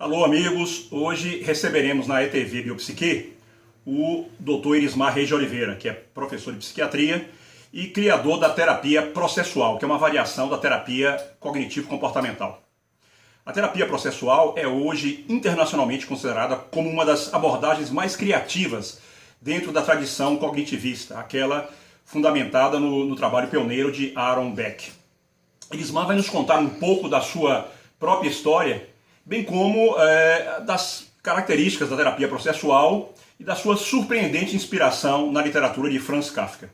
Alô, amigos! Hoje receberemos na ETV Biopsique o Dr. Irismar Reis de Oliveira, que é professor de psiquiatria e criador da terapia processual, que é uma variação da terapia cognitivo-comportamental. A terapia processual é hoje internacionalmente considerada como uma das abordagens mais criativas dentro da tradição cognitivista, aquela fundamentada no trabalho pioneiro de Aaron Beck. Irismar vai nos contar um pouco da sua própria história, bem como das características da terapia processual e da sua surpreendente inspiração na literatura de Franz Kafka.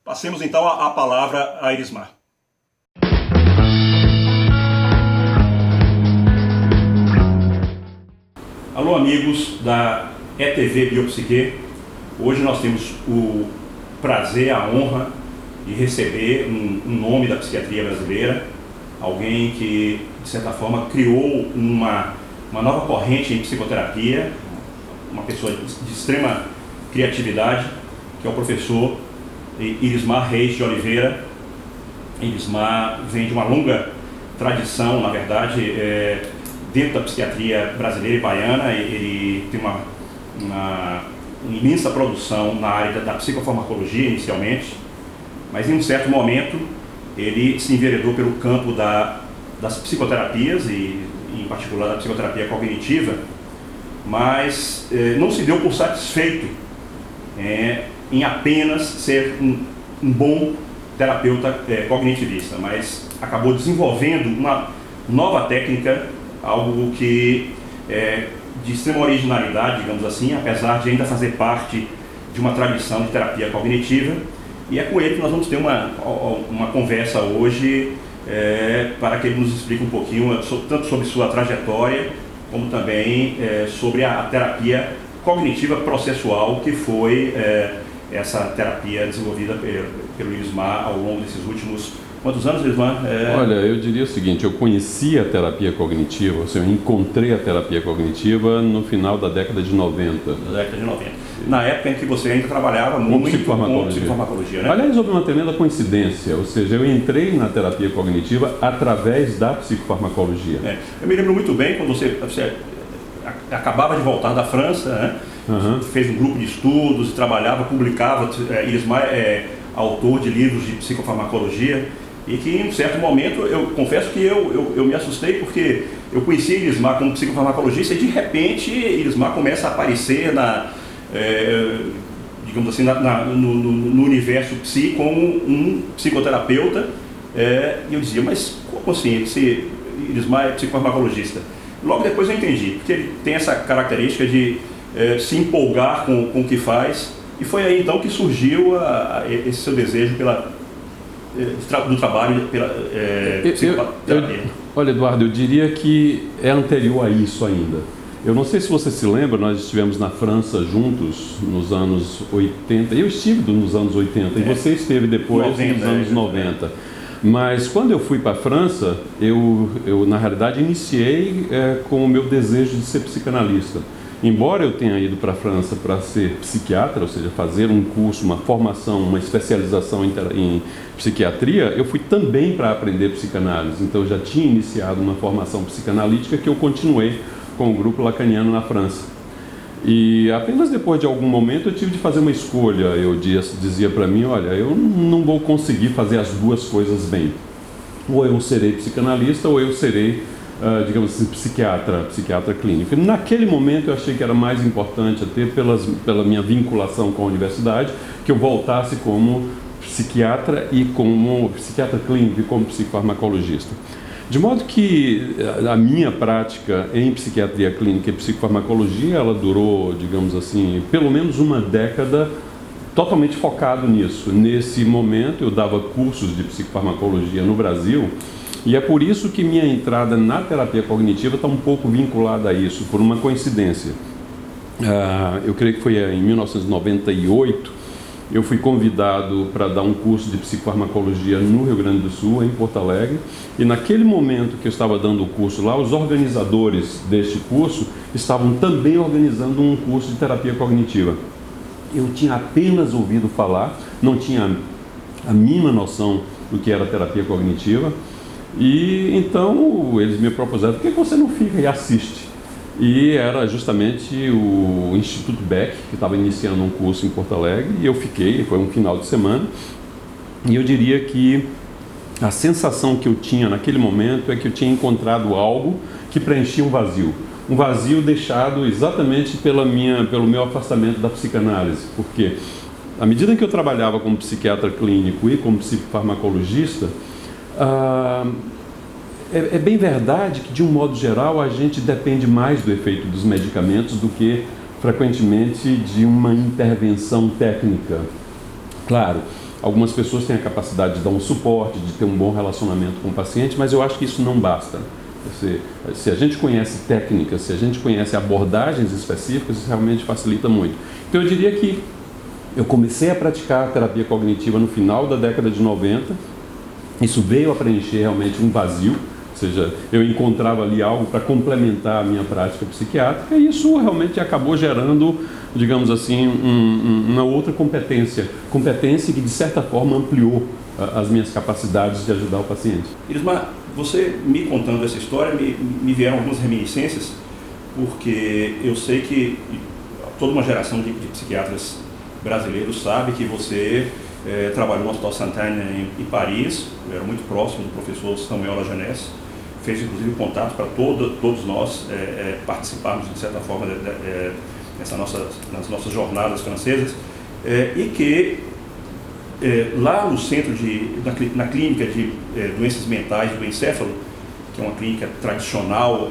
Passemos então a palavra a Irismar. Alô, amigos da ETV Biopsique. Hoje nós temos o prazer, a honra de receber um nome da psiquiatria brasileira, alguém que, de certa forma, criou uma nova corrente em psicoterapia, uma pessoa de extrema criatividade, que é o professor Irismar Reis de Oliveira. Irismar vem de uma longa tradição, na verdade, dentro da psiquiatria brasileira e baiana. Ele tem uma imensa produção na área da psicofarmacologia, inicialmente, mas em um certo momento ele se enveredou pelo campo das psicoterapias, e em particular da psicoterapia cognitiva, mas não se deu por satisfeito em apenas ser um bom terapeuta cognitivista, mas acabou desenvolvendo uma nova técnica, algo que de extrema originalidade, digamos assim, apesar de ainda fazer parte de uma tradição de terapia cognitiva. E é com ele que nós vamos ter uma conversa hoje, para que ele nos explique um pouquinho, tanto sobre sua trajetória, como também sobre a terapia cognitiva processual, que foi essa terapia desenvolvida pelo Irismar ao longo desses últimos... Quantos anos, Irismar? Olha, eu diria o seguinte: eu conheci a terapia cognitiva, ou seja, eu encontrei a terapia cognitiva no final da década de 90. Da década de 90. Na época em que você ainda trabalhava muito com psicofarmacologia, né? Aliás, houve uma tremenda coincidência, ou seja, eu entrei na terapia cognitiva através da psicofarmacologia. Eu me lembro muito bem quando você acabava de voltar da França, né? Uhum. Fez um grupo de estudos, trabalhava, publicava. Irismar é autor de livros de psicofarmacologia. E que em um certo momento, eu confesso que eu me assustei, porque eu conheci Irismar como psicofarmacologista e de repente Irismar começa a aparecer digamos assim, no universo psi como um psicoterapeuta. E eu dizia, mas como assim esse Irismar é psicofarmacologista? Logo depois eu entendi, porque ele tem essa característica de se empolgar com o que faz, e foi aí então que surgiu esse seu desejo do trabalho pela psicoterapia. Olha, Eduardo, eu diria que é anterior a isso ainda. Eu não sei se você se lembra, nós estivemos na França juntos nos anos 80. Eu estive nos anos 80 e você esteve depois nos anos 90. Mas quando eu fui para a França, eu na realidade iniciei com o meu desejo de ser psicanalista. Embora eu tenha ido para a França para ser psiquiatra, ou seja, fazer um curso, uma formação, uma especialização em psiquiatria, eu fui também para aprender psicanálise. Então eu já tinha iniciado uma formação psicanalítica que eu continuei com o grupo lacaniano na França. E apenas depois de algum momento eu tive de fazer uma escolha. Eu dizia para mim, olha, eu não vou conseguir fazer as duas coisas bem. Ou eu serei psicanalista ou eu serei, digamos assim, psiquiatra clínico. E naquele momento eu achei que era mais importante, até pela minha vinculação com a universidade, que eu voltasse como psiquiatra e como psiquiatra clínico e como psicofarmacologista. De modo que a minha prática em psiquiatria clínica e psicofarmacologia, ela durou, digamos assim, pelo menos uma década totalmente focado nisso. Nesse momento eu dava cursos de psicofarmacologia no Brasil, e é por isso que minha entrada na terapia cognitiva está um pouco vinculada a isso, por uma coincidência. Eu creio que foi em 1998, eu fui convidado para dar um curso de psicofarmacologia no Rio Grande do Sul, em Porto Alegre, e naquele momento que eu estava dando o curso lá, os organizadores deste curso estavam também organizando um curso de terapia cognitiva. Eu tinha apenas ouvido falar, não tinha a mínima noção do que era terapia cognitiva, e então eles me propuseram, por que você não fica e assiste? E era justamente o Instituto Beck, que estava iniciando um curso em Porto Alegre, e eu fiquei, foi um final de semana, e eu diria que a sensação que eu tinha naquele momento é que eu tinha encontrado algo que preenchia um vazio deixado exatamente pelo meu afastamento da psicanálise, porque à medida que eu trabalhava como psiquiatra clínico e como psicofarmacologista, é bem verdade que, de um modo geral, a gente depende mais do efeito dos medicamentos do que, frequentemente, de uma intervenção técnica. Claro, algumas pessoas têm a capacidade de dar um suporte, de ter um bom relacionamento com o paciente, mas eu acho que isso não basta. Se a gente conhece técnicas, se a gente conhece abordagens específicas, isso realmente facilita muito. Então, eu diria que eu comecei a praticar a terapia cognitiva no final da década de 90, isso veio a preencher realmente um vazio, ou seja, eu encontrava ali algo para complementar a minha prática psiquiátrica, e isso realmente acabou gerando, digamos assim, uma outra competência que de certa forma ampliou as minhas capacidades de ajudar o paciente. Irismar, você me contando essa história, me vieram algumas reminiscências, porque eu sei que toda uma geração de psiquiatras brasileiros sabe que você trabalhou no Hospital Sainte-Anne em Paris, eu era muito próximo do professor Samuel Lajeunesse, fez inclusive contato para todos nós participarmos de certa forma nas nossas jornadas francesas, e que lá no centro na clínica de doenças mentais do encéfalo, que é uma clínica tradicional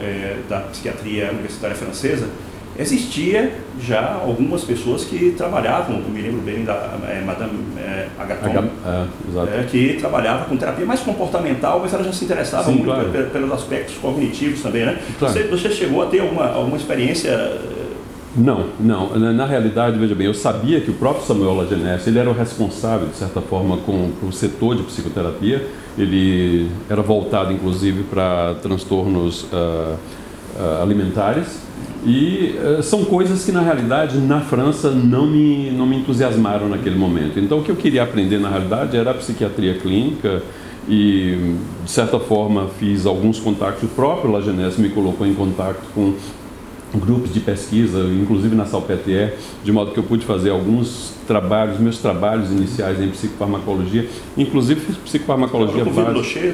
da psiquiatria universitária francesa, existia já algumas pessoas que trabalhavam, eu me lembro bem da Madame Agathon, que trabalhava com terapia mais comportamental, mas ela já se interessava muito pelos aspectos cognitivos também, né? Claro. Você chegou a ter alguma experiência? Não. Na realidade, veja bem, eu sabia que o próprio Samuel Lajeunesse, ele era o responsável, de certa forma, com o setor de psicoterapia. Ele era voltado, inclusive, para transtornos alimentares. E são coisas que, na realidade, na França não me entusiasmaram naquele momento. Então, o que eu queria aprender, na realidade, era a psiquiatria clínica e, de certa forma, fiz alguns contatos. O próprio Lajeunesse me colocou em contato com grupos de pesquisa, inclusive na Salpêtrière, de modo que eu pude fazer alguns trabalhos, meus trabalhos iniciais em psicofarmacologia, inclusive fiz psicofarmacologia básica.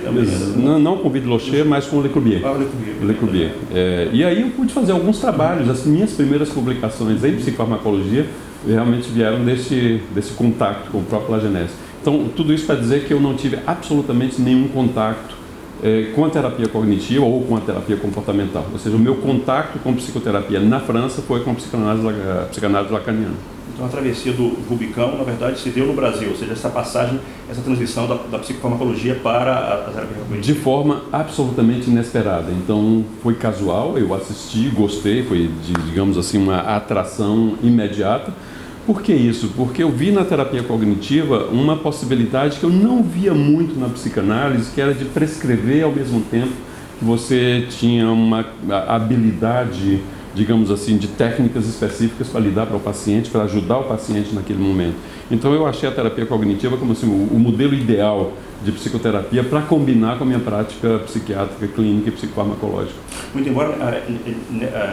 Não com Vides-Locher, mas com Le Corbusier. Le Corbusier. E aí eu pude fazer alguns trabalhos, as minhas primeiras publicações em psicofarmacologia realmente vieram desse contato com o próprio Lajeunesse. Então, tudo isso para dizer que eu não tive absolutamente nenhum contato com a terapia cognitiva ou com a terapia comportamental. Ou seja, o meu contato com psicoterapia na França foi com a psicanálise lacaniana. Então, a travessia do Rubicão, na verdade, se deu no Brasil, ou seja, essa passagem, essa transição da psicofarmacologia para a terapia cognitiva. De forma absolutamente inesperada. Então, foi casual, eu assisti, gostei, foi, digamos assim, uma atração imediata. Por que isso? Porque eu vi na terapia cognitiva uma possibilidade que eu não via muito na psicanálise, que era de prescrever ao mesmo tempo que você tinha uma habilidade, digamos assim, de técnicas específicas para lidar para o paciente, para ajudar o paciente naquele momento. Então eu achei a terapia cognitiva como assim, o modelo ideal de psicoterapia para combinar com a minha prática psiquiátrica, clínica e psicofarmacológica. Muito embora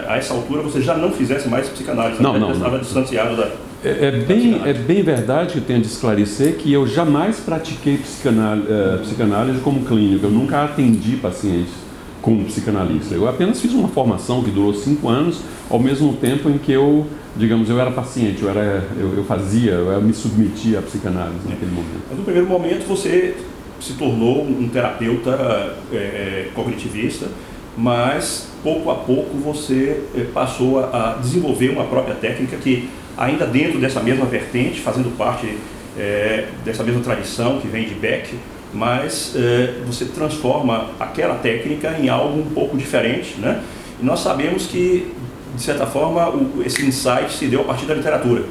a essa altura você já não fizesse mais psicanálise, não. Estava distanciado da... É bem verdade que eu tenho de esclarecer que eu jamais pratiquei psicanálise como clínico, eu nunca atendi pacientes como psicanalista. Eu apenas fiz uma formação que durou 5 anos, ao mesmo tempo em que eu era paciente, eu me submetia à psicanálise naquele momento. Mas no primeiro momento você se tornou um terapeuta cognitivista, mas pouco a pouco você passou a desenvolver uma própria técnica que, ainda dentro dessa mesma vertente, fazendo parte dessa mesma tradição que vem de Beck, mas você transforma aquela técnica em algo um pouco diferente, né? E nós sabemos que, de certa forma, esse insight se deu a partir da literatura.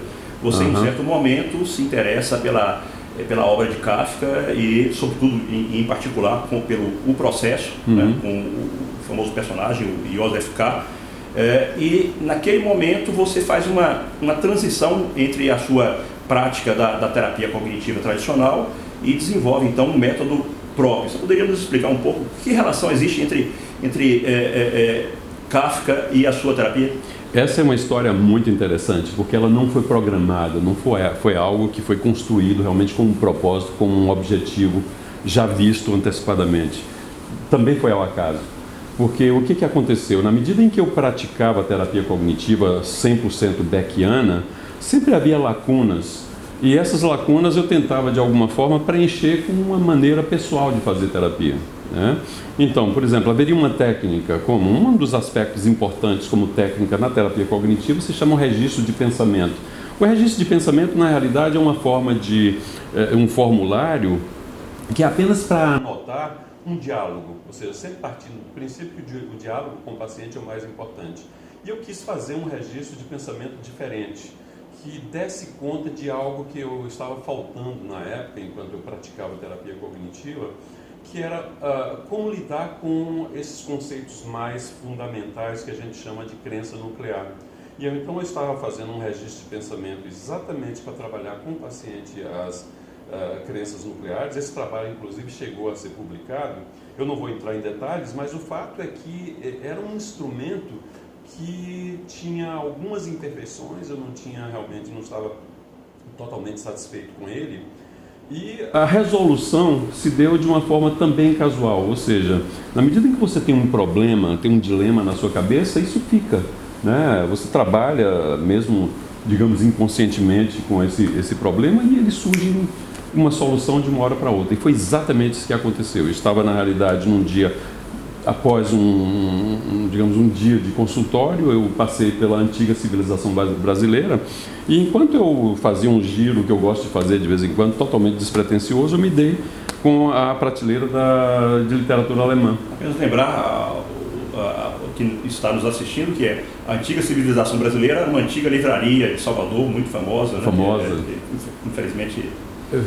Você, em certo momento, se interessa pela obra de Kafka e, sobretudo, em particular, pelo O Processo, né? Com o famoso personagem, o Joseph K. E, naquele momento, você faz uma transição entre a sua prática da terapia cognitiva tradicional e desenvolve, então, um método próprio. Você poderia nos explicar um pouco que relação existe entre Kafka e a sua terapia? Essa é uma história muito interessante, porque ela não foi programada, não foi algo que foi construído realmente com um propósito, com um objetivo já visto antecipadamente. Também foi ao acaso. Porque o que aconteceu? Na medida em que eu praticava a terapia cognitiva 100% beckiana, sempre havia lacunas. E essas lacunas eu tentava, de alguma forma, preencher com uma maneira pessoal de fazer terapia, né? Então, por exemplo, haveria uma técnica, como um dos aspectos importantes como técnica na terapia cognitiva, se chama o registro de pensamento. O registro de pensamento, na realidade, é uma forma de um formulário que é apenas para anotar um diálogo, ou seja, sempre partindo do princípio que o diálogo com o paciente é o mais importante. E eu quis fazer um registro de pensamento diferente, que desse conta de algo que eu estava faltando na época, enquanto eu praticava terapia cognitiva, que era como lidar com esses conceitos mais fundamentais que a gente chama de crença nuclear. E então eu estava fazendo um registro de pensamento exatamente para trabalhar com o paciente as crenças nucleares. Esse trabalho, inclusive, chegou a ser publicado. Eu não vou entrar em detalhes, mas o fato é que era um instrumento que tinha algumas imperfeições, eu não estava totalmente satisfeito com ele. E a resolução se deu de uma forma também casual, ou seja, na medida em que você tem um problema, tem um dilema na sua cabeça, isso fica, né? Você trabalha mesmo, digamos, inconscientemente com esse problema e ele surge uma solução de uma hora para outra. E foi exatamente isso que aconteceu. Eu estava, na realidade, num dia, após um dia de consultório, eu passei pela antiga civilização brasileira e enquanto eu fazia um giro que eu gosto de fazer de vez em quando, totalmente despretensioso, eu me dei com a prateleira de literatura alemã. Apenas lembrar que está nos assistindo que a antiga civilização brasileira era uma antiga livraria de Salvador, muito famosa. Famosa. Né?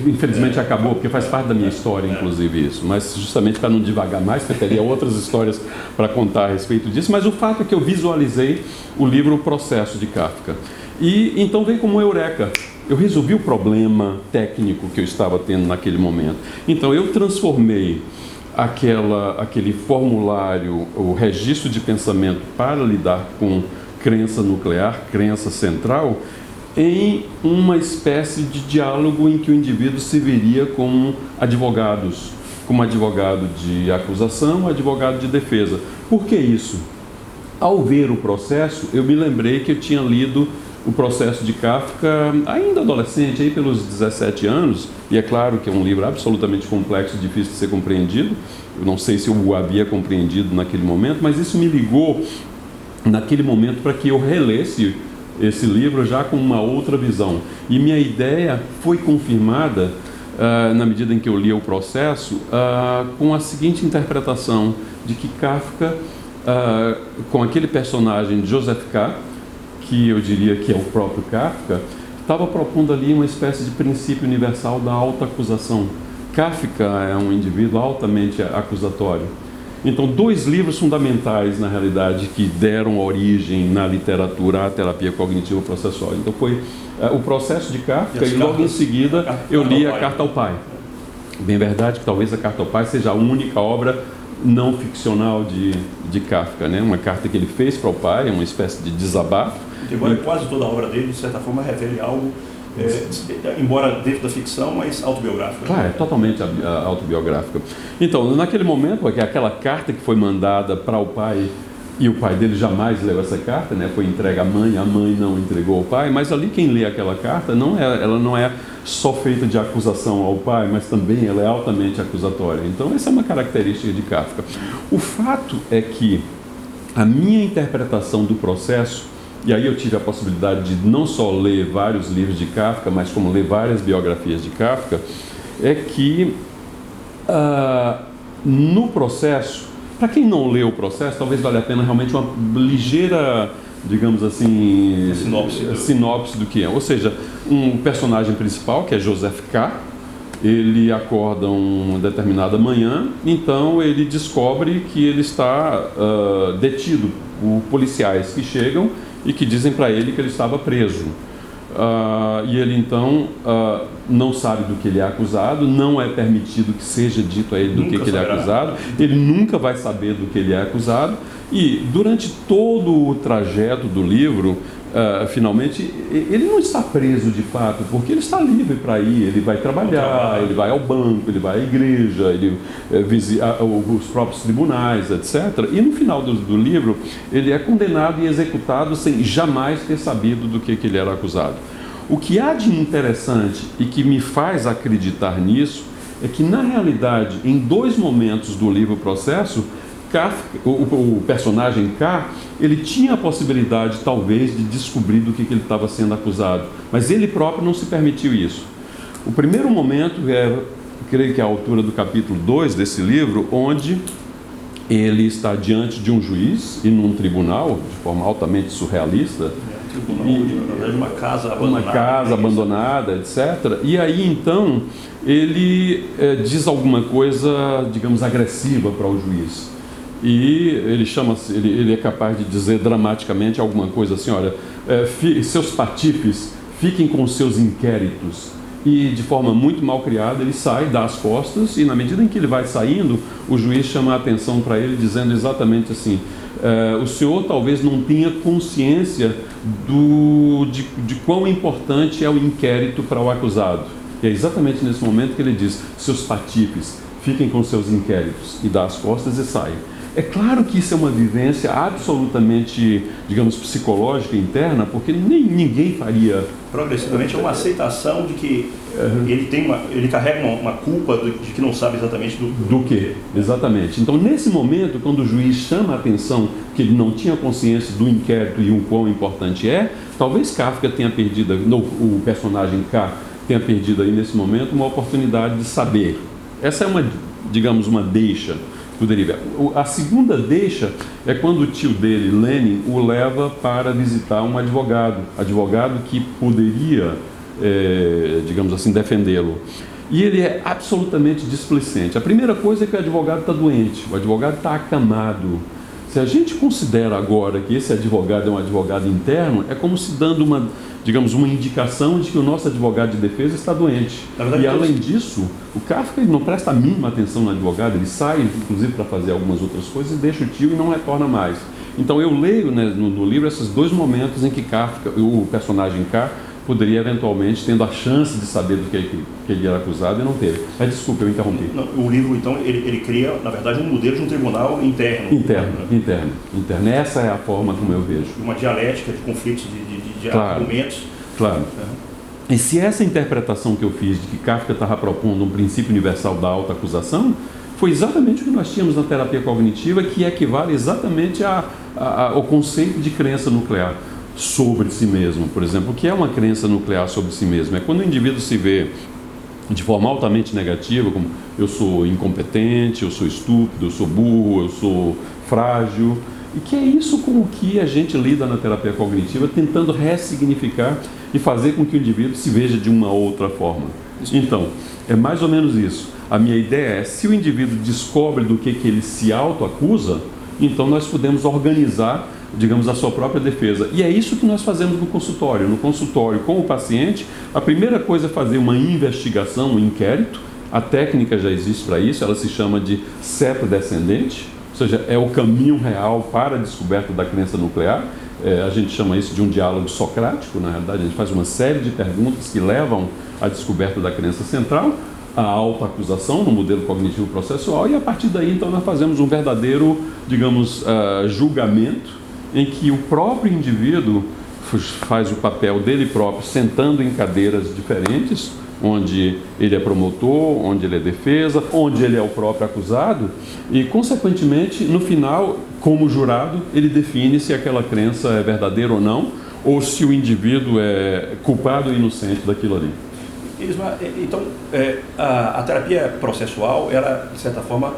Infelizmente acabou, porque faz parte da minha história, inclusive, isso. Mas justamente para não divagar mais, porque teria outras histórias para contar a respeito disso. Mas o fato é que eu visualizei o livro O Processo, de Kafka. E então veio como eureka. Eu resolvi o problema técnico que eu estava tendo naquele momento. Então eu transformei aquele formulário, o registro de pensamento para lidar com crença nuclear, crença central, em uma espécie de diálogo em que o indivíduo se veria como advogado de acusação, advogado de defesa. Por que isso? Ao ver o processo, eu me lembrei que eu tinha lido o Processo de Kafka ainda adolescente, aí pelos 17 anos, e é claro que é um livro absolutamente complexo e difícil de ser compreendido. Eu não sei se eu o havia compreendido naquele momento, mas isso me ligou naquele momento para que eu relesse esse livro já com uma outra visão. E minha ideia foi confirmada na medida em que eu li o processo com a seguinte interpretação de que Kafka, com aquele personagem Joseph K., que eu diria que é o próprio Kafka, estava propondo ali uma espécie de princípio universal da autoacusação. Kafka é um indivíduo altamente acusatório. Então, dois livros fundamentais, na realidade, que deram origem na literatura à terapia cognitiva processual. Então, foi o Processo de Kafka e logo em seguida eu li a Carta ao Pai. Bem verdade que talvez a Carta ao Pai seja a única obra não ficcional de Kafka, né? Uma carta que ele fez para o pai, uma espécie de desabafo. Embora quase toda a obra dele, de certa forma, revele algo, embora dentro da ficção, mas autobiográfica. Claro, é totalmente autobiográfica. Então, naquele momento, aquela carta que foi mandada para o pai, e o pai dele jamais leu essa carta, né? Foi entregue à mãe, a mãe não entregou ao pai, mas ali quem lê aquela carta, ela não é só feita de acusação ao pai, mas também ela é altamente acusatória. Então, essa é uma característica de Kafka. O fato é que a minha interpretação do processo, e aí eu tive a possibilidade de não só ler vários livros de Kafka, mas como ler várias biografias de Kafka, é que no processo, para quem não leu o processo, talvez valha a pena realmente uma ligeira, digamos assim, sinopse do que é. Ou seja, um personagem principal, que é Joseph K., ele acorda uma determinada manhã, então ele descobre que ele está detido por policiais que chegam e que dizem para ele que ele estava preso. E ele então não sabe do que ele é acusado, não é permitido que seja dito a ele do que ele é acusado, ele nunca vai saber do que ele é acusado, E durante todo o trajeto do livro, finalmente, ele não está preso de fato, porque ele está livre para ir, ele vai trabalhar, ele vai ao banco, ele vai à igreja, ele visita os próprios tribunais, etc. E no final do livro, ele é condenado e executado sem jamais ter sabido do que ele era acusado. O que há de interessante e que me faz acreditar nisso é que, na realidade, em 2 momentos do livro Processo, Kafka, o personagem K, ele tinha a possibilidade, talvez, de descobrir do que ele estava sendo acusado, mas ele próprio não se permitiu isso. O primeiro momento creio que é a altura do capítulo 2 desse livro, onde ele está diante de um juiz e num tribunal, de forma altamente surrealista, uma casa abandonada, etc. E aí, então, ele diz alguma coisa, digamos, agressiva para o juiz. E ele é capaz de dizer dramaticamente alguma coisa assim: olha, seus patifes, fiquem com seus inquéritos. E de forma muito mal criada, ele sai, dá as costas, e na medida em que ele vai saindo, o juiz chama a atenção para ele, dizendo exatamente assim: o senhor talvez não tenha consciência de quão importante é o inquérito para o acusado. E é exatamente nesse momento que ele diz: seus patifes, fiquem com seus inquéritos, e dá as costas e sai. É claro que isso é uma vivência absolutamente, digamos, psicológica interna, porque ninguém faria. Progressivamente é uma aceitação de que ele carrega uma culpa de que não sabe exatamente do que. Exatamente. Então, nesse momento, quando o juiz chama a atenção que ele não tinha consciência do inquérito e o quão importante é, talvez Kafka tenha perdido, o personagem K tenha perdido aí nesse momento uma oportunidade de saber. Essa é uma deixa. A segunda deixa é quando o tio dele, Lenin, o leva para visitar um advogado que poderia, digamos assim, defendê-lo. E ele é absolutamente displicente. A primeira coisa é que o advogado está doente, o advogado está acamado. Se a gente considera agora que esse advogado é um advogado interno, é como se dando uma indicação de que o nosso advogado de defesa está doente. E além disso, o Kafka não presta a mínima atenção no advogado, ele sai, inclusive, para fazer algumas outras coisas, e deixa o tio e não retorna mais. Então eu leio, né, no livro esses 2 momentos em que Kafka, o personagem K, poderia eventualmente, tendo a chance de saber do que ele era acusado, e não teve. Mas desculpa, eu interrompi. O livro, então, ele cria, na verdade, um modelo de um tribunal interno. Interno. Essa é a forma como eu vejo. Uma dialética de conflitos, de argumentos. Claro. E se essa interpretação que eu fiz de que Kafka estava propondo um princípio universal da autoacusação, foi exatamente o que nós tínhamos na terapia cognitiva, que equivale exatamente ao conceito de crença nuclear sobre si mesmo. Por exemplo, o que é uma crença nuclear sobre si mesmo? É quando o indivíduo se vê de forma altamente negativa, como eu sou incompetente, eu sou estúpido, eu sou burro, eu sou frágil, e que é isso com o que a gente lida na terapia cognitiva, tentando ressignificar e fazer com que o indivíduo se veja de uma outra forma. Então, é mais ou menos isso. A minha ideia é, se o indivíduo descobre do que ele se autoacusa, então nós podemos organizar, digamos, a sua própria defesa. E é isso que nós fazemos no consultório. No consultório, com o paciente, a primeira coisa é fazer uma investigação, um inquérito. A técnica já existe para isso, ela se chama de seta descendente, ou seja, é o caminho real para a descoberta da crença nuclear. A gente chama isso de um diálogo socrático, na realidade. A gente faz uma série de perguntas que levam à descoberta da crença central, a autoacusação no modelo cognitivo processual, e a partir daí, então, nós fazemos um verdadeiro, digamos, julgamento, em que o próprio indivíduo faz o papel dele próprio, sentando em cadeiras diferentes, onde ele é promotor, onde ele é defesa, onde ele é o próprio acusado, e, consequentemente, no final, como jurado, ele define se aquela crença é verdadeira ou não, ou se o indivíduo é culpado ou inocente daquilo ali. Então, a terapia processual, ela, de certa forma,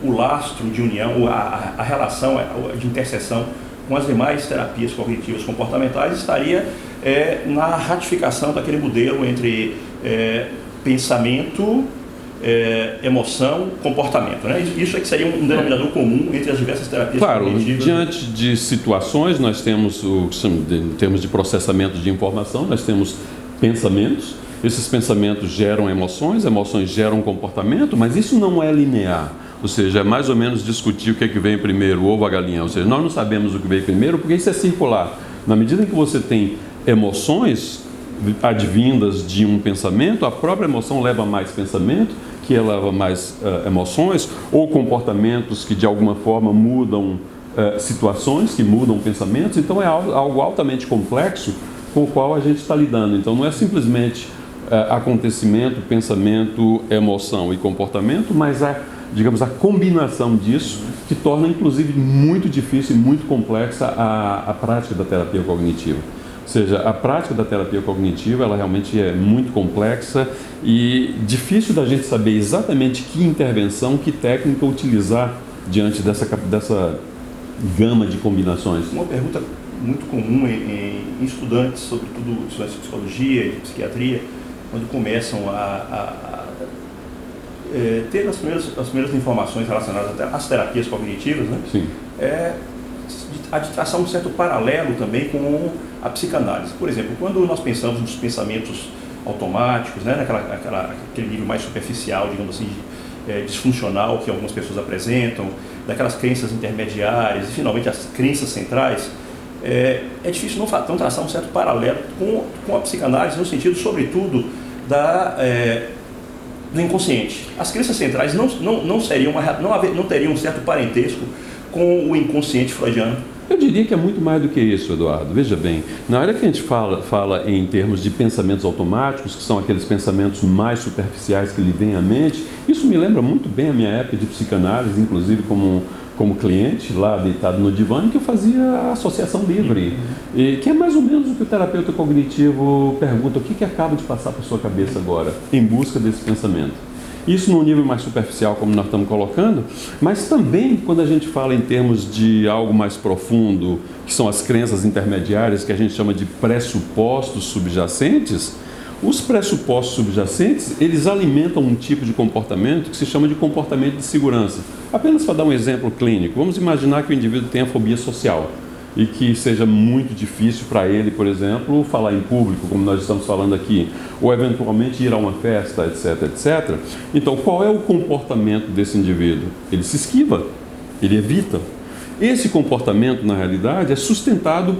o lastro de união, a relação de interseção com as demais terapias cognitivas comportamentais estaria na ratificação daquele modelo entre pensamento, emoção, comportamento, né? Isso é que seria um denominador comum entre as diversas terapias cognitivas. Diante de situações, nós temos, em termos de processamento de informação, nós temos pensamentos, esses pensamentos geram emoções geram comportamento, mas isso não é linear. Ou seja, é mais ou menos discutir o que é que vem primeiro, o ovo ou a galinha. Ou seja, nós não sabemos o que veio primeiro porque isso é circular. Na medida em que você tem emoções advindas de um pensamento, a própria emoção leva mais pensamento, que eleva mais emoções, ou comportamentos que de alguma forma mudam situações, que mudam pensamentos. Então é algo altamente complexo com o qual a gente está lidando. Então não é simplesmente acontecimento, pensamento, emoção e comportamento, mas digamos, a combinação disso que torna inclusive muito difícil e muito complexa a prática da terapia cognitiva. Ou seja, a prática da terapia cognitiva, ela realmente é muito complexa e difícil da gente saber exatamente que intervenção, que técnica utilizar diante dessa gama de combinações. Uma pergunta muito comum em estudantes, sobretudo estudantes de psicologia e de psiquiatria, quando começam a ter as primeiras informações relacionadas às terapias cognitivas, né? Sim. A de traçar um certo paralelo também com a psicanálise. Por exemplo, quando nós pensamos nos pensamentos automáticos, né, aquele nível mais superficial, digamos assim, disfuncional que algumas pessoas apresentam, daquelas crenças intermediárias e finalmente as crenças centrais, é difícil não traçar um certo paralelo com a psicanálise, no sentido, sobretudo, do inconsciente. As crenças centrais não teriam um certo parentesco com o inconsciente freudiano. Eu diria que é muito mais do que isso, Eduardo. Veja bem, na hora que a gente fala em termos de pensamentos automáticos, que são aqueles pensamentos mais superficiais que lhe vêm à mente, isso me lembra muito bem a minha época de psicanálise, inclusive como cliente, lá deitado no divã, que eu fazia a associação livre, e que é mais ou menos o que o terapeuta cognitivo pergunta: o que acaba de passar por sua cabeça agora, em busca desse pensamento. Isso num nível mais superficial, como nós estamos colocando, mas também quando a gente fala em termos de algo mais profundo, que são as crenças intermediárias, que a gente chama de pressupostos subjacentes. Os pressupostos subjacentes, eles alimentam um tipo de comportamento que se chama de comportamento de segurança. Apenas para dar um exemplo clínico, vamos imaginar que o indivíduo tenha fobia social e que seja muito difícil para ele, por exemplo, falar em público, como nós estamos falando aqui, ou eventualmente ir a uma festa, etc, etc. Então, qual é o comportamento desse indivíduo? Ele se esquiva, ele evita. Esse comportamento, na realidade, é sustentado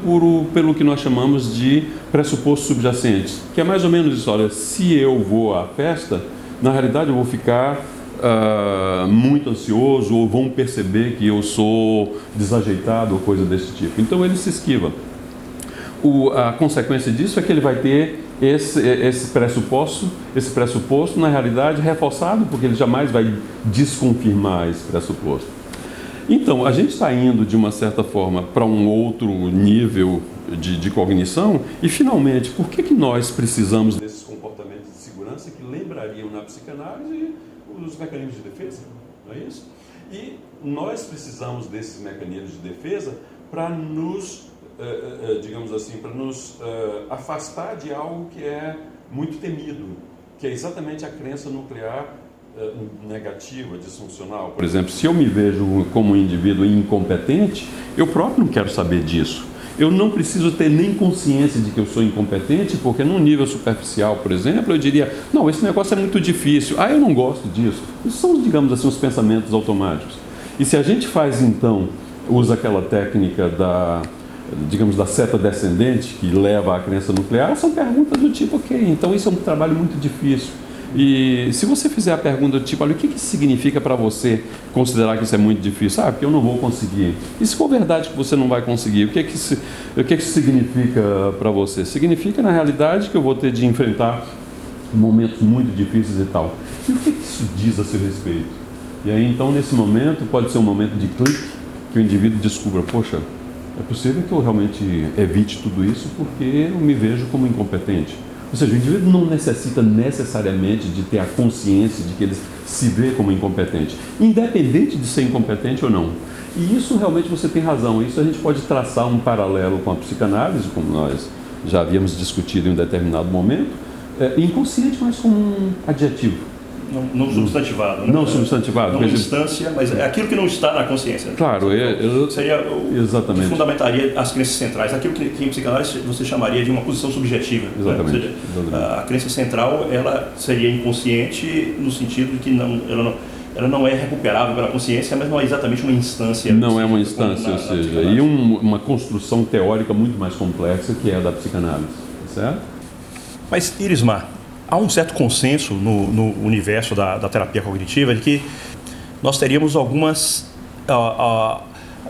pelo que nós chamamos de pressupostos subjacentes, que é mais ou menos isso: olha, se eu vou à festa, na realidade eu vou ficar muito ansioso, ou vão perceber que eu sou desajeitado ou coisa desse tipo. Então ele se esquiva. A consequência disso é que ele vai ter esse pressuposto, na realidade, reforçado, porque ele jamais vai desconfirmar esse pressuposto. Então, a gente está indo, de uma certa forma, para um outro nível de cognição, e, finalmente, por que nós precisamos desses comportamentos de segurança que lembrariam na psicanálise os mecanismos de defesa? Não é isso? E nós precisamos desses mecanismos de defesa para nos, digamos assim, para nos afastar de algo que é muito temido, que é exatamente a crença nuclear negativa, disfuncional. Por exemplo, se eu me vejo como um indivíduo incompetente, eu próprio não quero saber disso. Eu não preciso ter nem consciência de que eu sou incompetente, porque num nível superficial, por exemplo, eu diria: não, esse negócio é muito difícil, eu não gosto disso. Isso são, digamos assim, os pensamentos automáticos. E se a gente faz, então, usa aquela técnica da seta descendente, que leva à crença nuclear, são perguntas do tipo: ok, então isso é um trabalho muito difícil. E se você fizer a pergunta do tipo: olha, o que isso significa para você considerar que isso é muito difícil? Porque eu não vou conseguir. E se for verdade que você não vai conseguir, o que isso significa para você? Significa, na realidade, que eu vou ter de enfrentar momentos muito difíceis e tal. E o que isso diz a seu respeito? E aí, então, nesse momento, pode ser um momento de clique, que o indivíduo descubra: poxa, é possível que eu realmente evite tudo isso porque eu me vejo como incompetente. Ou seja, o indivíduo não necessita necessariamente de ter a consciência de que ele se vê como incompetente, independente de ser incompetente ou não. E isso realmente você tem razão. Isso a gente pode traçar um paralelo com a psicanálise, como nós já havíamos discutido em um determinado momento, inconsciente, mas como um adjetivo. Não substantivado. Né? Não substantivado. Não instância, mas é aquilo que não está na consciência. Claro, seria exatamente. Que fundamentaria as crenças centrais. Aquilo que em psicanálise você chamaria de uma posição subjetiva. Exatamente. Né? Ou seja, a crença central ela seria inconsciente no sentido de que ela não é recuperável pela consciência, mas não é exatamente uma instância. Não é uma instância, ou seja, e uma construção teórica muito mais complexa que é a da psicanálise, certo? Mas, Irismar, há um certo consenso no universo da terapia cognitiva de que nós teríamos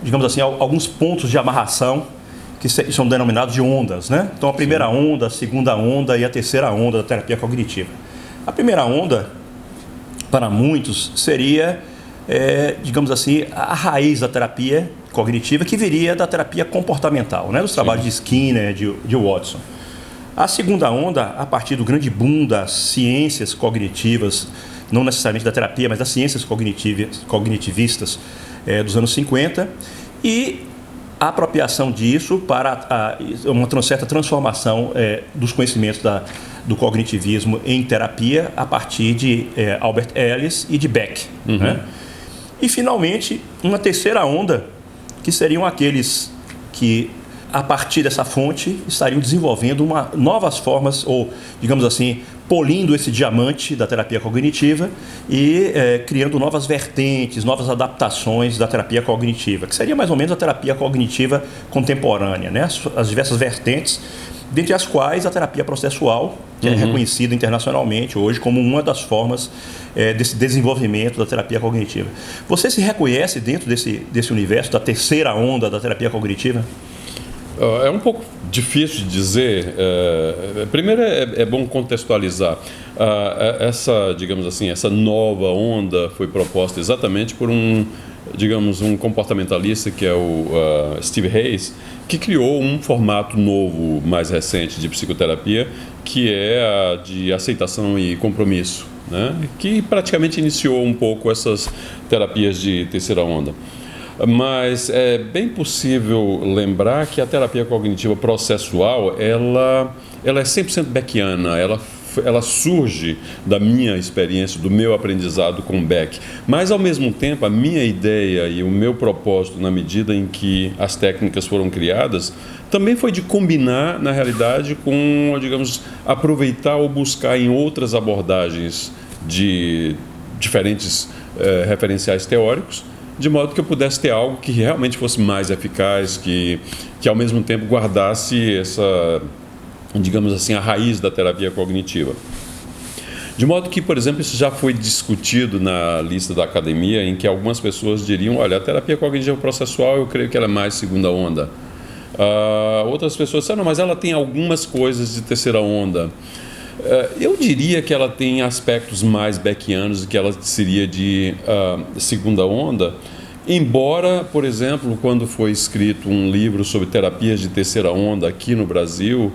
digamos assim, alguns pontos de amarração que são denominados de ondas, né? Então, a primeira onda, a segunda onda e a terceira onda da terapia cognitiva. A primeira onda, para muitos, seria, digamos assim, a raiz da terapia cognitiva, que viria da terapia comportamental, né? Dos trabalhos de Skinner, de Watson. A segunda onda, a partir do grande boom das ciências cognitivas, não necessariamente da terapia, mas das ciências cognitivistas dos anos 50, e a apropriação disso para uma certa transformação dos conhecimentos do cognitivismo em terapia a partir de Albert Ellis e de Beck. Uhum. Né? E, finalmente, uma terceira onda, que seriam aqueles que, a partir dessa fonte, estariam desenvolvendo novas formas, ou, digamos assim, polindo esse diamante da terapia cognitiva e criando novas vertentes, novas adaptações da terapia cognitiva, que seria mais ou menos a terapia cognitiva contemporânea, né? As diversas vertentes, dentre as quais a terapia processual, que é reconhecida internacionalmente hoje como uma das formas desse desenvolvimento da terapia cognitiva. Você se reconhece dentro desse universo da terceira onda da terapia cognitiva? É um pouco difícil de dizer. Primeiro é bom contextualizar. Digamos assim, essa nova onda foi proposta exatamente por um comportamentalista que é o Steve Hayes, que criou um formato novo, mais recente, de psicoterapia, que é a de aceitação e compromisso, né? Que praticamente iniciou um pouco essas terapias de terceira onda. Mas é bem possível lembrar que a terapia cognitiva processual, ela é 100% beckiana, ela surge da minha experiência, do meu aprendizado com Beck. Mas, ao mesmo tempo, a minha ideia e o meu propósito, na medida em que as técnicas foram criadas, também foi de combinar, na realidade, com, digamos, aproveitar ou buscar em outras abordagens de diferentes referenciais teóricos, de modo que eu pudesse ter algo que realmente fosse mais eficaz, que ao mesmo tempo guardasse essa, digamos assim, a raiz da terapia cognitiva. De modo que, por exemplo, isso já foi discutido na lista da academia, em que algumas pessoas diriam, olha, a terapia cognitiva processual, eu creio que ela é mais segunda onda. Outras pessoas disseram, não, mas ela tem algumas coisas de terceira onda. Eu diria que ela tem aspectos mais beckianos e que ela seria de segunda onda, embora, por exemplo, quando foi escrito um livro sobre terapias de terceira onda aqui no Brasil,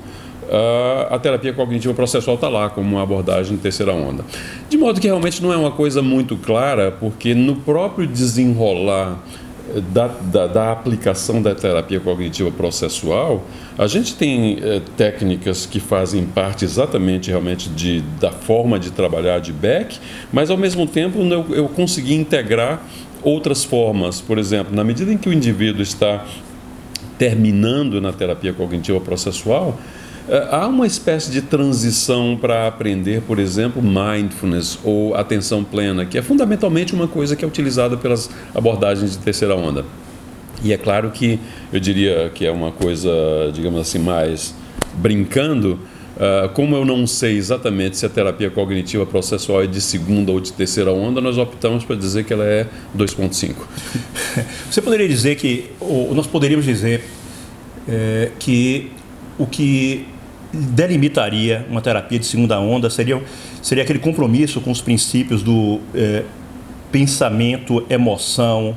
a terapia cognitiva processual está lá como uma abordagem de terceira onda. De modo que realmente não é uma coisa muito clara, porque no próprio desenrolar da aplicação da terapia cognitiva processual, a gente tem técnicas que fazem parte exatamente realmente da forma de trabalhar de Beck, mas ao mesmo tempo eu consegui integrar outras formas. Por exemplo, na medida em que o indivíduo está terminando na terapia cognitiva processual, há uma espécie de transição para aprender, por exemplo, mindfulness ou atenção plena, que é fundamentalmente uma coisa que é utilizada pelas abordagens de terceira onda. E é claro que eu diria que é uma coisa, digamos assim, mais brincando, como eu não sei exatamente se a terapia cognitiva processual é de segunda ou de terceira onda, nós optamos para dizer que ela é 2.5. Você poderia dizer ou nós poderíamos dizer que o que delimitaria uma terapia de segunda onda seria aquele compromisso com os princípios do pensamento, emoção,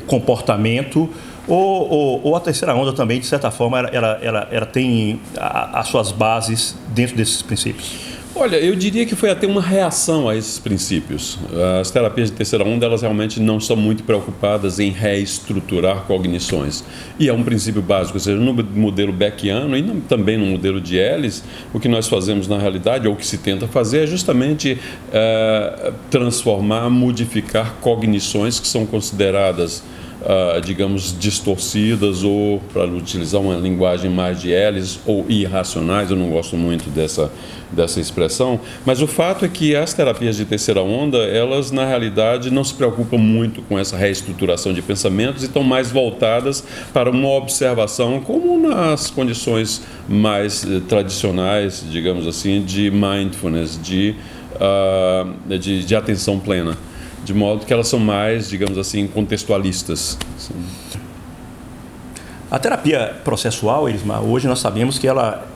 comportamento, ou a terceira onda também, de certa forma, ela tem as suas bases dentro desses princípios? Olha, eu diria que foi até uma reação a esses princípios. As terapias de terceira onda, elas realmente não estão muito preocupadas em reestruturar cognições. E é um princípio básico, ou seja, no modelo Beckiano e também no modelo de Ellis, o que nós fazemos na realidade, ou o que se tenta fazer, é justamente transformar, modificar cognições que são consideradas digamos, distorcidas ou, para utilizar uma linguagem mais de Ellis, ou irracionais. Eu não gosto muito dessa expressão, mas o fato é que as terapias de terceira onda, elas na realidade não se preocupam muito com essa reestruturação de pensamentos e estão mais voltadas para uma observação, como nas condições mais tradicionais, digamos assim, de mindfulness, de atenção plena. De modo que elas são mais, digamos assim, contextualistas. A terapia processual, Elismar, hoje nós sabemos que ela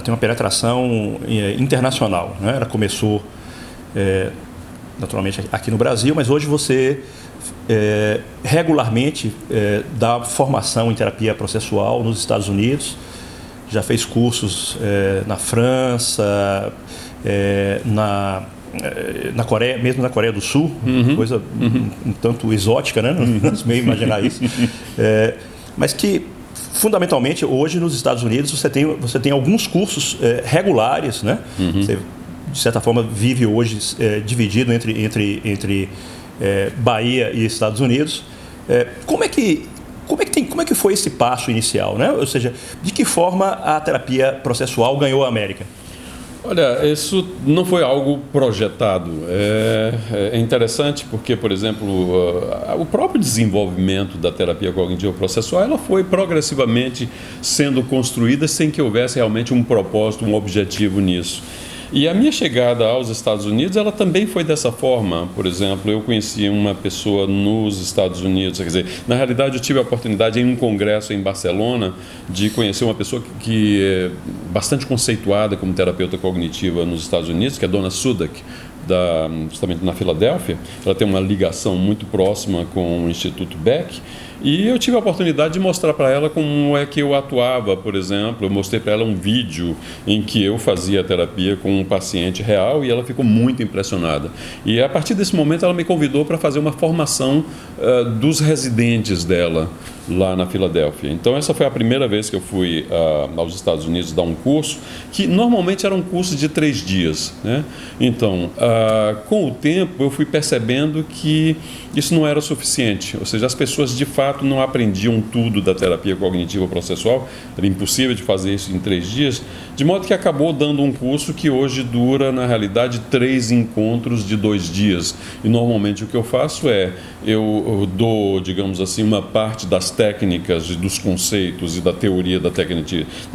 tem uma penetração internacional, né? Ela começou naturalmente aqui no Brasil, mas hoje você regularmente dá formação em terapia processual nos Estados Unidos, já fez cursos na França, na Coreia, mesmo na Coreia do Sul, coisa um tanto exótica, né? Não se meio imaginar isso. Mas que, fundamentalmente, hoje nos Estados Unidos você tem alguns cursos regulares, né? Você, de certa forma, vive hoje dividido entre Bahia e Estados Unidos. Como é que foi esse passo inicial, né? Ou seja, de que forma a terapia processual ganhou a América? Olha, isso não foi algo projetado. É interessante porque, por exemplo, o próprio desenvolvimento da terapia cognitivo processual, ela foi progressivamente sendo construída sem que houvesse realmente um propósito, um objetivo nisso. E a minha chegada aos Estados Unidos, ela também foi dessa forma. Por exemplo, eu conheci uma pessoa nos Estados Unidos, quer dizer, na realidade eu tive a oportunidade em um congresso em Barcelona de conhecer uma pessoa que é bastante conceituada como terapeuta cognitiva nos Estados Unidos, que é a dona Sudak, justamente na Filadélfia. Ela tem uma ligação muito próxima com o Instituto Beck. E eu tive a oportunidade de mostrar para ela como é que eu atuava, por exemplo. Eu mostrei para ela um vídeo em que eu fazia a terapia com um paciente real e ela ficou muito impressionada. E a partir desse momento ela me convidou para fazer uma formação dos residentes dela lá na Filadélfia. Então essa foi a primeira vez que eu fui aos Estados Unidos dar um curso, que normalmente era um curso de 3 dias, né? Então, com o tempo eu fui percebendo que isso não era suficiente, ou seja, as pessoas de fato não aprendiam tudo da terapia cognitiva processual, era impossível de fazer isso em 3 dias, de modo que acabou dando um curso que hoje dura, na realidade, 3 encontros de 2 dias. E normalmente o que eu faço eu dou, digamos assim, uma parte das técnicas, dos conceitos e da teoria da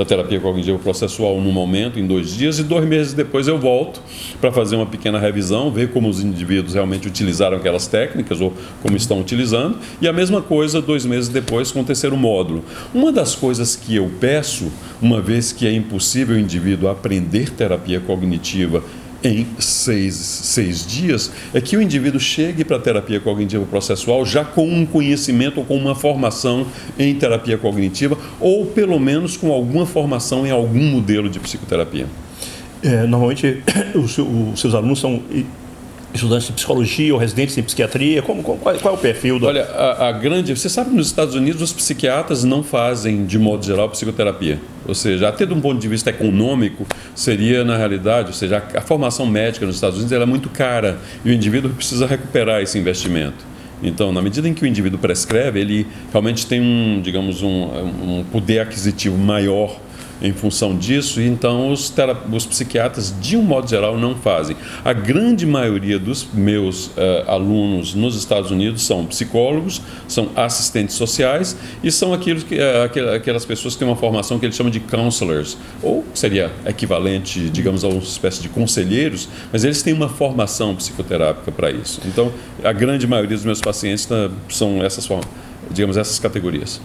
terapia cognitiva processual no momento, em 2 dias, e 2 meses depois eu volto para fazer uma pequena revisão, ver como os indivíduos realmente utilizaram aquelas técnicas ou como estão utilizando, e a mesma coisa 2 meses depois com o 3º módulo. Uma das coisas que eu peço, uma vez que é impossível o indivíduo aprender terapia cognitiva em 6 dias, é que o indivíduo chegue para a terapia cognitiva processual já com um conhecimento ou com uma formação em terapia cognitiva, ou pelo menos com alguma formação em algum modelo de psicoterapia. Normalmente os seus alunos são estudantes de psicologia ou residentes em psiquiatria? Qual é o perfil? Olha, você sabe que nos Estados Unidos os psiquiatras não fazem, de modo geral, psicoterapia. Ou seja, até de um ponto de vista econômico, seria, na realidade, ou seja, a formação médica nos Estados Unidos ela é muito cara e o indivíduo precisa recuperar esse investimento. Então, na medida em que o indivíduo prescreve, ele realmente tem um poder aquisitivo maior em função disso, e então os psiquiatras, de um modo geral, não fazem. A grande maioria dos meus alunos nos Estados Unidos são psicólogos, são assistentes sociais e são aquelas pessoas que têm uma formação que eles chamam de counselors, ou seria equivalente, digamos, a uma espécie de conselheiros, mas eles têm uma formação psicoterápica para isso. Então, a grande maioria dos meus pacientes são essas categorias.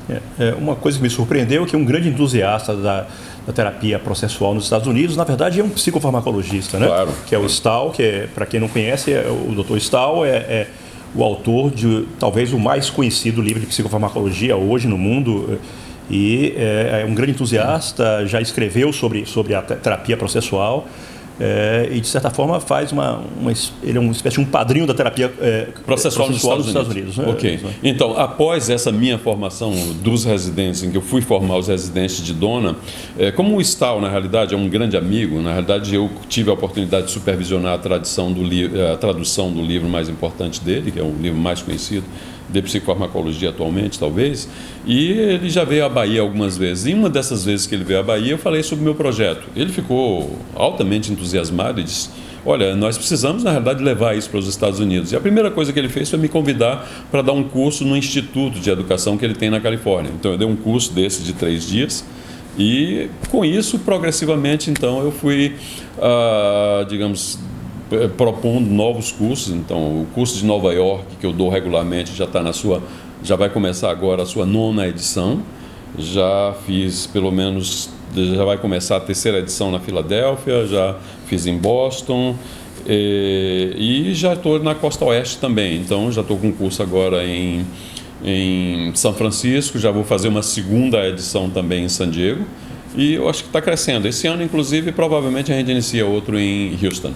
Uma coisa que me surpreendeu é que um grande entusiasta da terapia processual nos Estados Unidos, na verdade, é um psicofarmacologista, né? Claro. Que é o Stahl, que para quem não conhece, o Dr. Stahl é o autor de talvez o mais conhecido livro de psicofarmacologia hoje no mundo, e é um grande entusiasta, já escreveu sobre a terapia processual. e de certa forma faz ele é uma espécie de um padrinho da terapia processual nos Estados Unidos. Né? Ok. Então, após essa minha formação dos residentes, em que eu fui formar os residentes de Dona, como o Stahl, na realidade, é um grande amigo, na realidade eu tive a oportunidade de supervisionar a tradução do livro mais importante dele, que é o livro mais conhecido de psicofarmacologia atualmente, talvez, e ele já veio à Bahia algumas vezes. E uma dessas vezes que ele veio à Bahia, eu falei sobre o meu projeto. Ele ficou altamente entusiasmado e disse: olha, nós precisamos, na realidade, levar isso para os Estados Unidos. E a primeira coisa que ele fez foi me convidar para dar um curso no Instituto de Educação que ele tem na Califórnia. Então, eu dei um curso desse de 3 dias e, com isso, progressivamente, então, eu fui, propondo novos cursos. Então, o curso de Nova York, que eu dou regularmente, já vai começar agora a sua 9ª edição. Já fiz já vai começar a 3ª edição na Filadélfia, já fiz em Boston e já estou na Costa Oeste também. Então, já estou com um curso agora em São Francisco, já vou fazer uma 2ª edição também em San Diego e eu acho que está crescendo. Esse ano, inclusive, provavelmente a gente inicia outro em Houston.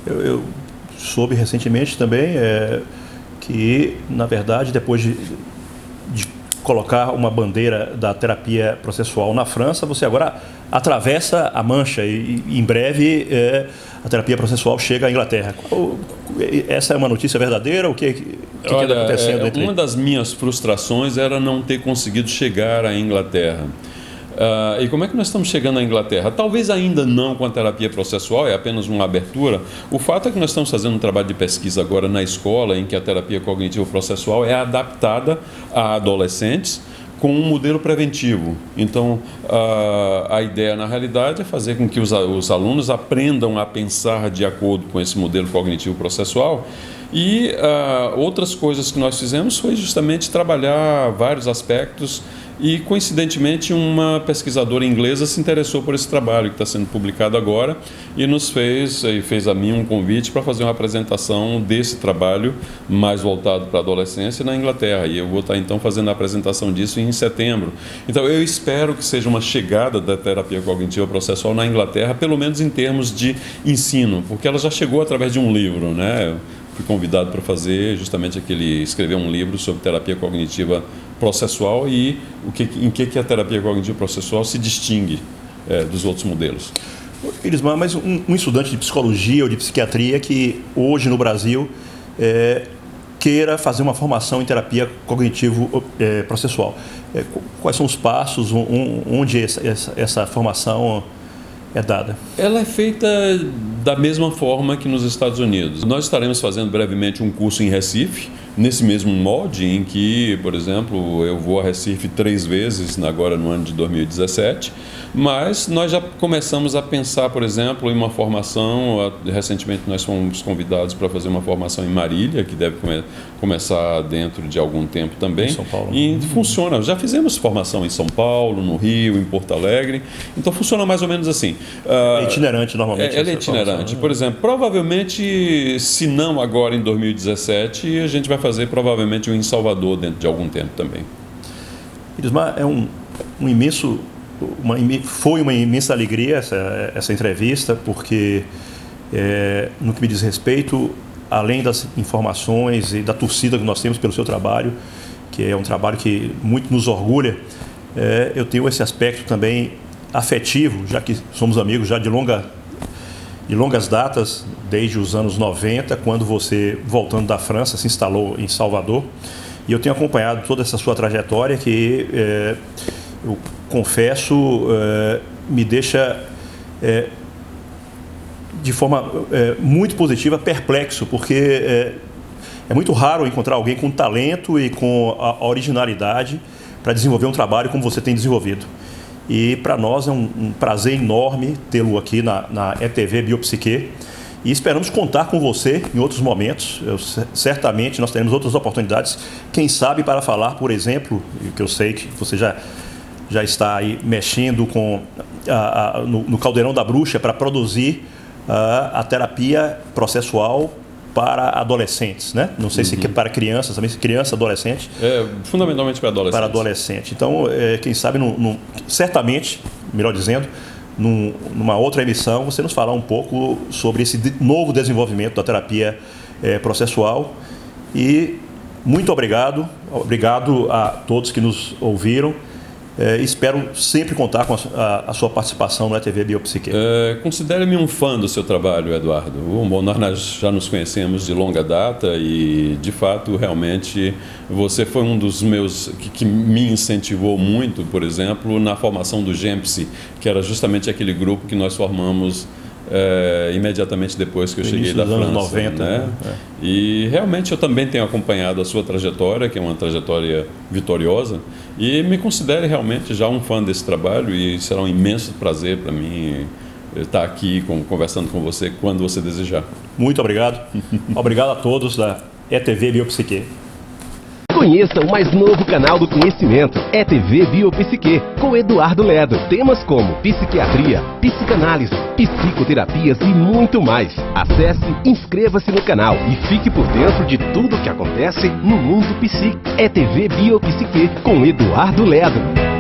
Eu soube recentemente também que, na verdade, depois de colocar uma bandeira da terapia processual na França, você agora atravessa a Mancha e em breve a terapia processual chega à Inglaterra. Essa é uma notícia verdadeira? O que está acontecendo? Uma das minhas frustrações era não ter conseguido chegar à Inglaterra. E como é que nós estamos chegando à Inglaterra? Talvez ainda não com a terapia processual, é apenas uma abertura. O fato é que nós estamos fazendo um trabalho de pesquisa agora na escola, em que a terapia cognitivo-processual é adaptada a adolescentes com um modelo preventivo. Então, a ideia, na realidade, é fazer com que os alunos aprendam a pensar de acordo com esse modelo cognitivo-processual. E outras coisas que nós fizemos foi justamente trabalhar vários aspectos. E, coincidentemente, uma pesquisadora inglesa se interessou por esse trabalho que está sendo publicado agora e fez a mim um convite para fazer uma apresentação desse trabalho mais voltado para a adolescência na Inglaterra. E eu vou estar, então, fazendo a apresentação disso em setembro. Então, eu espero que seja uma chegada da terapia cognitiva processual na Inglaterra, pelo menos em termos de ensino, porque ela já chegou através de um livro, né? Fui convidado para escrever um livro sobre terapia cognitiva processual e em que a terapia cognitiva processual se distingue dos outros modelos. Elismar, mas um estudante de psicologia ou de psiquiatria que hoje no Brasil queira fazer uma formação em terapia cognitivo processual, quais são os passos, onde essa formação é dada? Ela é feita da mesma forma que nos Estados Unidos. Nós estaremos fazendo brevemente um curso em Recife, nesse mesmo molde em que, por exemplo, eu vou a Recife 3 vezes agora no ano de 2017, mas nós já começamos a pensar, por exemplo, em uma formação. Recentemente nós fomos convidados para fazer uma formação em Marília, que deve começar dentro de algum tempo também. Em São Paulo. E funciona. Já fizemos formação em São Paulo, no Rio, em Porto Alegre. Então funciona mais ou menos assim. É itinerante normalmente. Ela é itinerante. Por exemplo, provavelmente, se não agora em 2017, a gente vai fazer provavelmente um em Salvador dentro de algum tempo também. Elismar, foi uma imensa alegria essa entrevista, porque no que me diz respeito, além das informações e da torcida que nós temos pelo seu trabalho, que é um trabalho que muito nos orgulha, eu tenho esse aspecto também afetivo, já que somos amigos já de longas datas, desde os anos 90, quando você, voltando da França, se instalou em Salvador. E eu tenho acompanhado toda essa sua trajetória que, eu confesso, me deixa de forma muito positiva perplexo, porque é muito raro encontrar alguém com talento e com a originalidade para desenvolver um trabalho como você tem desenvolvido. E para nós é um prazer enorme tê-lo aqui na ETV Biopsique. E esperamos contar com você em outros momentos. Certamente nós teremos outras oportunidades. Quem sabe para falar, por exemplo, que eu sei que você já está aí mexendo no caldeirão da bruxa para produzir a terapia processual para adolescentes, né? Não sei se é para crianças, também criança, adolescente. Fundamentalmente para adolescentes. Para adolescente. Então, quem sabe, certamente, melhor dizendo, numa outra emissão, você nos falar um pouco sobre esse novo desenvolvimento da terapia processual. E muito obrigado a todos que nos ouviram. Espero sempre contar com a sua participação no ETV Biopsique. Considere-me um fã do seu trabalho, Eduardo. Bom, nós já nos conhecemos de longa data e, de fato, realmente, você foi um dos meus que me incentivou muito, por exemplo, na formação do GEMPSI, que era justamente aquele grupo que nós formamos imediatamente depois que eu cheguei da França. Anos 90, né? E realmente eu também tenho acompanhado a sua trajetória, que é uma trajetória vitoriosa, e me considero realmente já um fã desse trabalho, e será um imenso prazer para mim estar aqui conversando com você quando você desejar. Muito obrigado. Obrigado a todos da ETV Biopsique. Conheça o mais novo canal do conhecimento, ETV Biopsique, com Eduardo Ledo. Temas como psiquiatria, psicanálise, psicoterapias e muito mais. Acesse, inscreva-se no canal e fique por dentro de tudo o que acontece no mundo psíquico. ETV Biopsique, com Eduardo Ledo.